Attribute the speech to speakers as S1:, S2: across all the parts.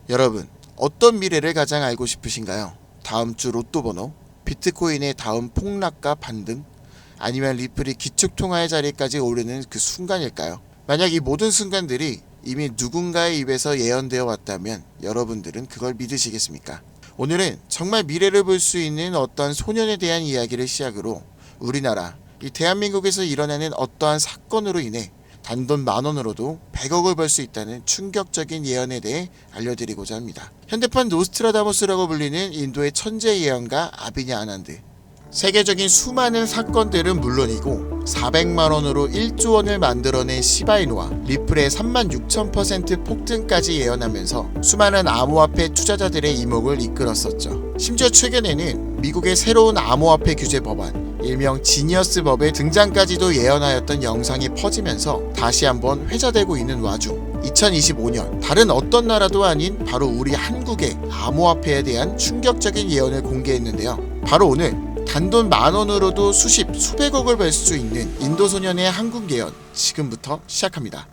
S1: 여러분, 어떤 미래를 가장 알고 싶으신가요? 다음 주 로또 번호, 비트코인의 다음 폭락과 반등, 아니면 리플이 기축통화의 자리까지 오르는 그 순간일까요? 만약 이 모든 순간들이 이미 누군가의 입에서 예언되어 왔다면 여러분들은 그걸 믿으시겠습니까? 오늘은 정말 미래를 볼 수 있는 어떤 소년에 대한 이야기를 시작으로 우리나라, 이 대한민국에서 일어나는 어떠한 사건으로 인해 단돈 10,000원으로도 100억을 벌 수 있다는 충격적인 예언에 대해 알려드리고자 합니다. 현대판 노스트라다무스라고 불리는 인도의 천재 예언가 아비냐 아난드. 세계적인 수많은 사건들은 물론이고 400만원으로 1조 원을 만들어낸 시바이누와 리플의 36,000% 폭등까지 예언하면서 수많은 암호화폐 투자자들의 이목을 이끌었었죠. 심지어 최근에는 미국의 새로운 암호화폐 규제 법안, 일명 지니어스 법의 등장까지도 예언하였던 영상이 퍼지면서 다시 한번 회자되고 있는 와중 2025년 다른 어떤 나라도 아닌 바로 우리 한국의 암호화폐에 대한 충격적인 예언을 공개했는데요. 바로 오늘 단돈 10,000원으로도 수백억을 벌 수 있는 인도 소년의 한국 예언 지금부터 시작합니다.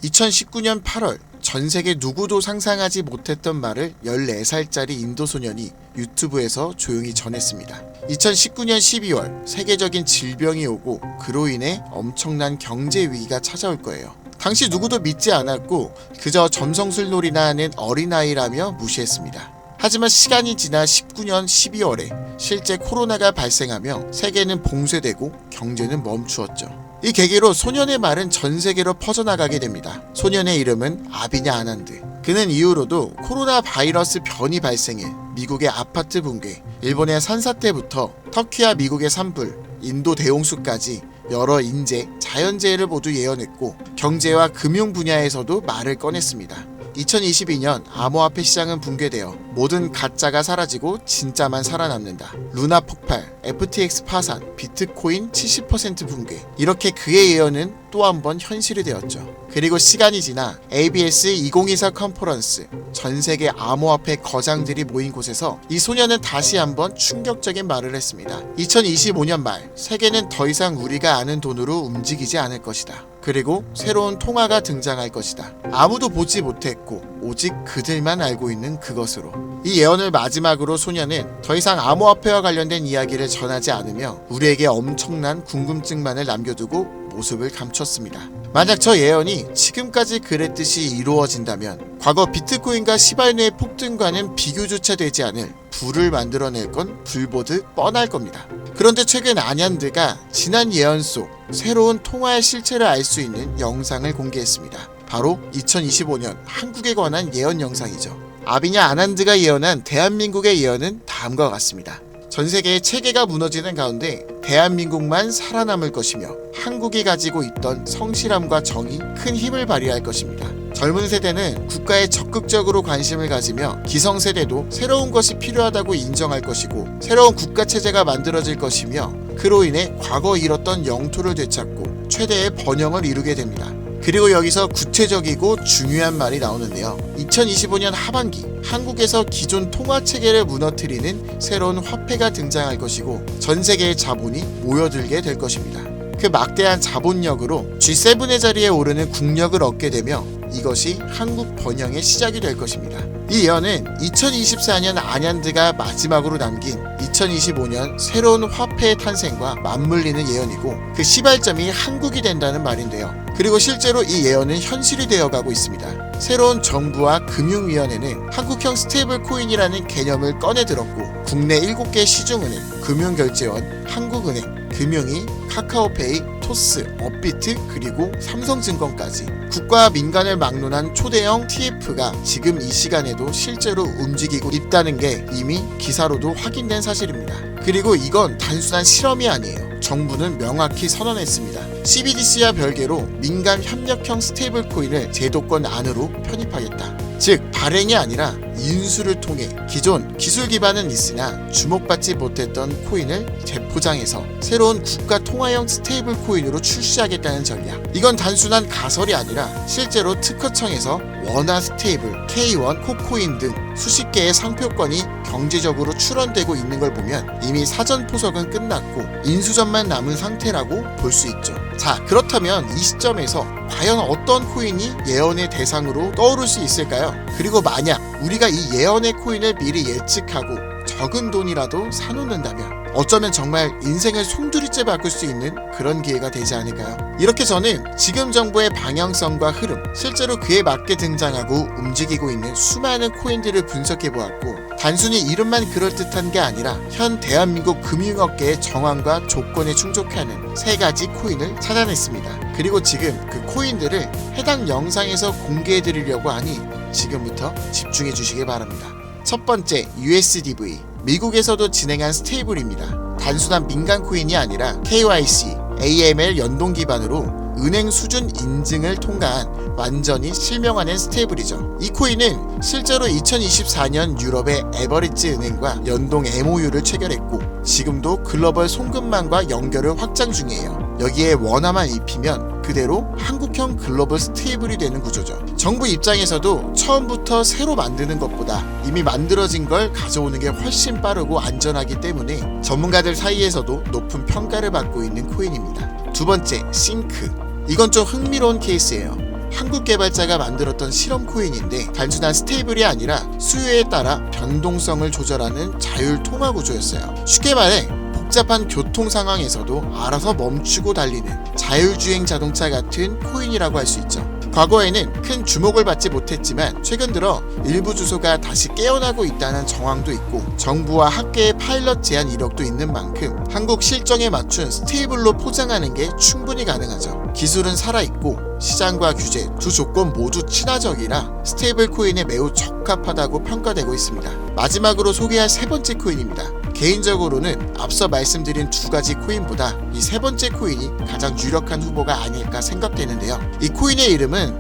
S1: 2019년 8월 전세계 누구도 상상하지 못했던 말을 14살짜리 인도 소년이 유튜브에서 조용히 전했습니다. 2019년 12월 세계적인 질병이 오고 그로 인해 엄청난 경제 위기가 찾아올 거예요. 당시 누구도 믿지 않았고 그저 점성술놀이나 하는 어린아이라며 무시했습니다. 하지만 시간이 지나 19년 12월에 실제 코로나가 발생하며 세계는 봉쇄되고 경제는 멈추었죠. 이 계기로 소년의 말은 전 세계로 퍼져나가게 됩니다. 소년의 이름은 아비냐 아난드. 그는 이후로도 코로나 바이러스 변이 발생해 미국의 아파트 붕괴, 일본의 산사태부터 터키와 미국의 산불, 인도 대홍수까지 여러 인재, 자연재해를 모두 예언했고 경제와 금융 분야에서도 말을 꺼냈습니다. 2022년 암호화폐 시장은 붕괴되어 모든 가짜가 사라지고 진짜만 살아남는다. 루나 폭발, FTX 파산, 비트코인 70% 붕괴. 이렇게 그의 예언은 또 한 번 현실이 되었죠. 그리고 시간이 지나 ABS 2024 컨퍼런스, 전 세계 암호화폐 거장들이 모인 곳에서 이 소년은 다시 한번 충격적인 말을 했습니다. 2025년 말 세계는 더 이상 우리가 아는 돈으로 움직이지 않을 것이다. 그리고 새로운 통화가 등장할 것이다. 아무도 보지 못했고 오직 그들만 알고 있는 그것으로. 이 예언을 마지막으로 소년은 더 이상 암호화폐와 관련된 이야기를 전하지 않으며 우리에게 엄청난 궁금증만을 남겨두고 모습을 감췄습니다. 만약 저 예언이 지금까지 그랬듯이 이루어진다면 과거 비트코인과 시바이누의 폭등과는 비교조차 되지 않을 부를 만들어낼 건 불보듯 뻔할 겁니다. 그런데 최근 아난드가 지난 예언 속 새로운 통화의 실체를 알 수 있는 영상을 공개했습니다. 바로 2025년 한국에 관한 예언 영상이죠. 아비냐 아난드가 예언한 대한민국의 예언은 다음과 같습니다. 전 세계의 체계가 무너지는 가운데 대한민국만 살아남을 것이며 한국이 가지고 있던 성실함과 정이 큰 힘을 발휘할 것입니다. 젊은 세대는 국가에 적극적으로 관심을 가지며 기성세대도 새로운 것이 필요하다고 인정할 것이고 새로운 국가체제가 만들어질 것이며 그로 인해 과거 잃었던 영토를 되찾고 최대의 번영을 이루게 됩니다. 그리고 여기서 구체적이고 중요한 말이 나오는데요. 2025년 하반기 한국에서 기존 통화체계를 무너뜨리는 새로운 화폐가 등장할 것이고 전 세계의 자본이 모여들게 될 것입니다. 그 막대한 자본력으로 G7의 자리에 오르는 국력을 얻게 되며 이것이 한국 번영의 시작이 될 것입니다. 이 예언은 2024년 아난드가 마지막으로 남긴 2025년 새로운 화폐의 탄생과 맞물리는 예언이고 그 시발점이 한국이 된다는 말인데요. 그리고 실제로 이 예언은 현실이 되어가고 있습니다. 새로운 정부와 금융위원회는 한국형 스테이블 코인이라는 개념을 꺼내 들었고 국내 7개 시중은행, 금융결제원, 한국은행, 금융위, 카카오페이, 토스, 업비트 그리고 삼성증권까지 국가와 민간을 막론한 초대형 TF가 지금 이 시간에도 실제로 움직이고 있다는 게 이미 기사로도 확인된 사실입니다. 그리고 이건 단순한 실험이 아니에요. 정부는 명확히 선언했습니다. CBDC와 별개로 민간 협력형 스테이블 코인을 제도권 안으로 편입하겠다. 즉 발행이 아니라 인수를 통해 기존 기술 기반은 있으나 주목받지 못했던 코인을 재포장해서 새로운 국가 통화형 스테이블 코인으로 출시하겠다는 전략. 이건 단순한 가설이 아니라 실제로 특허청에서 원화 스테이블, K1, 코코인 등 수십 개의 상표권이 경제적으로 출원되고 있는 걸 보면 이미 사전 포석은 끝났고 인수전만 남은 상태라고 볼 수 있죠. 자, 그렇다면 이 시점에서 과연 어떤 코인이 예언의 대상으로 떠오를 수 있을까요? 그리고 만약 우리가 이 예언의 코인을 미리 예측하고 적은 돈이라도 사놓는다면 어쩌면 정말 인생을 송두리째 바꿀 수 있는 그런 기회가 되지 않을까요? 이렇게 저는 지금 정부의 방향성과 흐름, 실제로 그에 맞게 등장하고 움직이고 있는 수많은 코인들을 분석해보았고, 단순히 이름만 그럴듯한 게 아니라 현 대한민국 금융업계의 정황과 조건에 충족하는 3가지 코인을 찾아냈습니다. 그리고 지금 그 코인들을 해당 영상에서 공개해드리려고 하니 지금부터 집중해 주시기 바랍니다. 첫 번째, USDV. 미국에서도 진행한 스테이블입니다. 단순한 민간 코인이 아니라 KYC, AML 연동 기반으로 은행 수준 인증을 통과한 완전히 실명화된 스테이블이죠. 이 코인은 실제로 2024년 유럽의 에버리지 은행과 연동 MOU를 체결했고 지금도 글로벌 송금망과 연결을 확장 중이에요. 여기에 원화만 입히면 그대로 한국형 글로벌 스테이블이 되는 구조죠. 정부 입장에서도 처음부터 새로 만드는 것보다 이미 만들어진 걸 가져오는 게 훨씬 빠르고 안전하기 때문에 전문가들 사이에서도 높은 평가를 받고 있는 코인입니다. 두 번째, 싱크. 이건 좀 흥미로운 케이스예요. 한국 개발자가 만들었던 실험 코인인데 단순한 스테이블이 아니라 수요에 따라 변동성을 조절하는 자율 통화 구조였어요. 쉽게 말해 복잡한 교통 상황에서도 알아서 멈추고 달리는 자율주행 자동차 같은 코인이라고 할 수 있죠. 과거에는 큰 주목을 받지 못했지만 최근 들어 일부 주소가 다시 깨어나고 있다는 정황도 있고 정부와 학계의 파일럿 제안 이력도 있는 만큼 한국 실정에 맞춘 스테이블로 포장하는 게 충분히 가능하죠. 기술은 살아있고 시장과 규제 두 조건 모두 친화적이라 스테이블 코인에 매우 적합하다고 평가되고 있습니다. 마지막으로 소개할 3번째 코인입니다. 개인적으로는 앞서 말씀드린 2가지 코인보다 이 3번째 코인이 가장 유력한 후보가 아닐까 생각되는데요. 이 코인의 이름은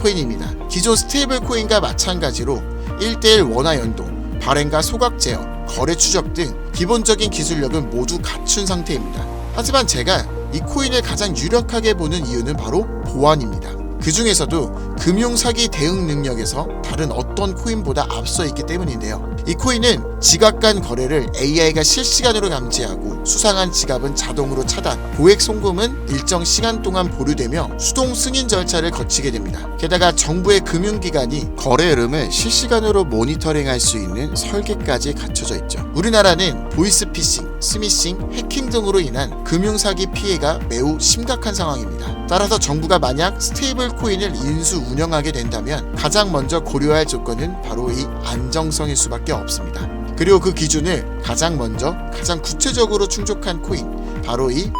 S1: 코인입니다. 기존 스테이블 코인과 마찬가지로 1:1 원화 연동, 발행과 소각 제어, 거래 추적 등 기본적인 기술력은 모두 갖춘 상태입니다. 하지만 제가 이 코인을 가장 유력하게 보는 이유는 바로 보안입니다. 그 중에서도 금융사기 대응 능력에서 다른 어떤 코인보다 앞서 있기 때문인데요. 이 코인은 지갑 간 거래를 AI가 실시간으로 감지하고 수상한 지갑은 자동으로 차단, 고액 송금은 일정 시간 동안 보류되며 수동 승인 절차를 거치게 됩니다. 게다가 정부의 금융기관이 거래 흐름을 실시간으로 모니터링할 수 있는 설계까지 갖춰져 있죠. 우리나라는 보이스피싱, 스미싱, 해킹 등으로 인한 금융사기 피해가 매우 심각한 상황입니다. 따라서 정부가 만약 스테이블 코인을 인수 운영하게 된다면 가장 먼저 고려할 조건은 바로 이 안정성일 수밖에 없습니다. 그리고 그 기준을 가장 구체적으로 충족한 코인, 바로 이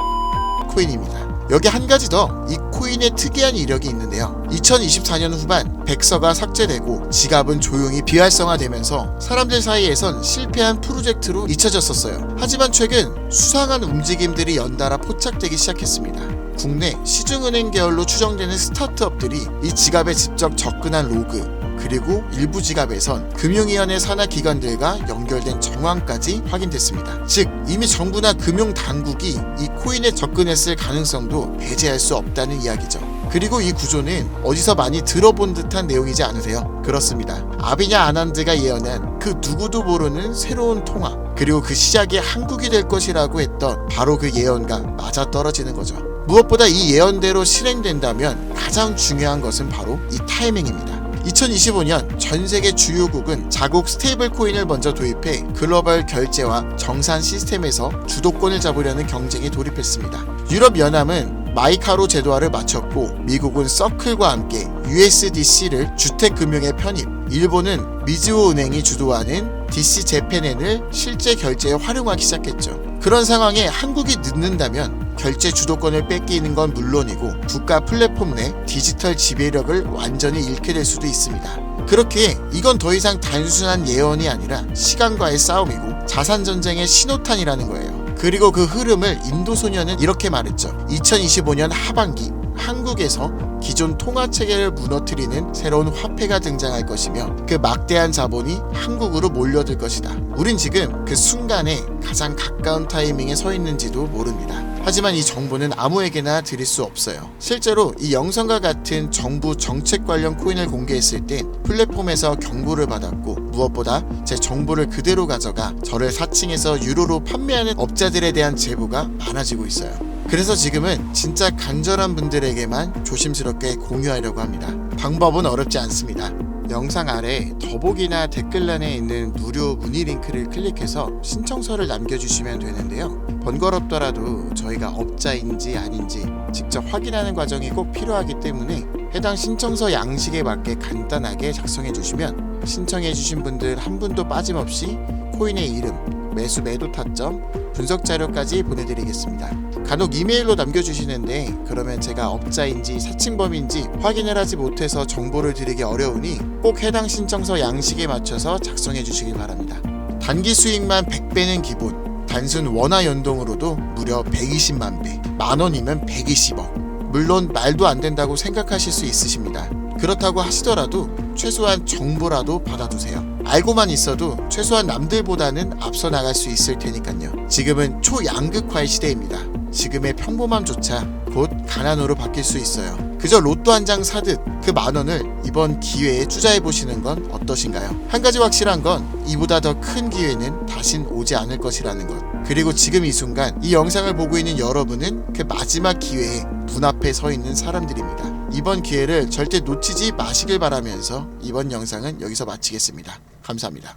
S1: 코인입니다. 여기 한 가지 더 이 코인의 특이한 이력이 있는데요. 2024년 후반 백서가 삭제되고 지갑은 조용히 비활성화되면서 사람들 사이에선 실패한 프로젝트로 잊혀졌었어요. 하지만 최근 수상한 움직임들이 연달아 포착되기 시작했습니다. 국내 시중은행 계열로 추정되는 스타트업들이 이 지갑에 직접 접근한 로그, 그리고 일부 지갑에선 금융위원회 산하 기관들과 연결된 정황까지 확인됐습니다. 즉 이미 정부나 금융당국이 이 코인에 접근했을 가능성도 배제할 수 없다는 이야기죠. 그리고 이 구조는 어디서 많이 들어본 듯한 내용이지 않으세요? 그렇습니다. 아비냐 아난드가 예언한 그 누구도 모르는 새로운 통화, 그리고 그 시작이 한국이 될 것이라고 했던 바로 그 예언과 맞아떨어지는 거죠. 무엇보다 이 예언대로 실행된다면 가장 중요한 것은 바로 이 타이밍입니다. 2025년 전 세계 주요국은 자국 스테이블 코인을 먼저 도입해 글로벌 결제와 정산 시스템에서 주도권을 잡으려는 경쟁에 돌입했습니다. 유럽연합은 마이카로 제도화를 마쳤고 미국은 서클과 함께 USDC를 주택금융에 편입, 일본은 미즈호 은행이 주도하는 DC 재팬엔을 실제 결제에 활용하기 시작했죠. 그런 상황에 한국이 늦는다면 결제 주도권을 뺏기는 건 물론이고 국가 플랫폼 내 디지털 지배력을 완전히 잃게 될 수도 있습니다. 그렇기에 이건 더 이상 단순한 예언이 아니라 시간과의 싸움이고 자산전쟁의 신호탄이라는 거예요. 그리고 그 흐름을 인도소년은 이렇게 말했죠. 2025년 하반기 한국에서 기존 통화체계를 무너뜨리는 새로운 화폐가 등장할 것이며 그 막대한 자본이 한국으로 몰려들 것이다. 우린 지금 그 순간에 가장 가까운 타이밍에 서 있는지도 모릅니다. 하지만 이 정보는 아무에게나 드릴 수 없어요. 실제로 이 영상과 같은 정부 정책 관련 코인을 공개했을 땐 플랫폼에서 경고를 받았고 무엇보다 제 정보를 그대로 가져가 저를 사칭해서 유로로 판매하는 업자들에 대한 제보가 많아지고 있어요. 그래서 지금은 진짜 간절한 분들에게만 조심스럽게 공유하려고 합니다. 방법은 어렵지 않습니다. 영상 아래 더보기나 댓글란에 있는 무료 문의 링크를 클릭해서 신청서를 남겨주시면 되는데요. 번거롭더라도 저희가 업자인지 아닌지 직접 확인하는 과정이 꼭 필요하기 때문에 해당 신청서 양식에 맞게 간단하게 작성해 주시면 신청해 주신 분들 한 분도 빠짐없이 코인의 이름, 매수 매도 타점, 분석 자료까지 보내드리겠습니다. 간혹 이메일로 남겨주시는데 그러면 제가 업자인지 사칭범인지 확인을 하지 못해서 정보를 드리기 어려우니 꼭 해당 신청서 양식에 맞춰서 작성해 주시기 바랍니다. 단기 수익만 100배는 기본, 단순 원화 연동으로도 무려 120만 배, 만원이면 120억. 물론 말도 안 된다고 생각하실 수 있으십니다. 그렇다고 하시더라도 최소한 정보라도 받아두세요. 알고만 있어도 최소한 남들보다는 앞서 나갈 수 있을 테니까요. 지금은 초양극화의 시대입니다. 지금의 평범함조차 곧 가난으로 바뀔 수 있어요. 그저 로또 한 장 사듯 그 만원을 이번 기회에 투자해보시는 건 어떠신가요? 한 가지 확실한 건 이보다 더 큰 기회는 다신 오지 않을 것이라는 것. 그리고 지금 이 순간 이 영상을 보고 있는 여러분은 그 마지막 기회에 문 앞에 서 있는 사람들입니다. 이번 기회를 절대 놓치지 마시길 바라면서 이번 영상은 여기서 마치겠습니다. 감사합니다.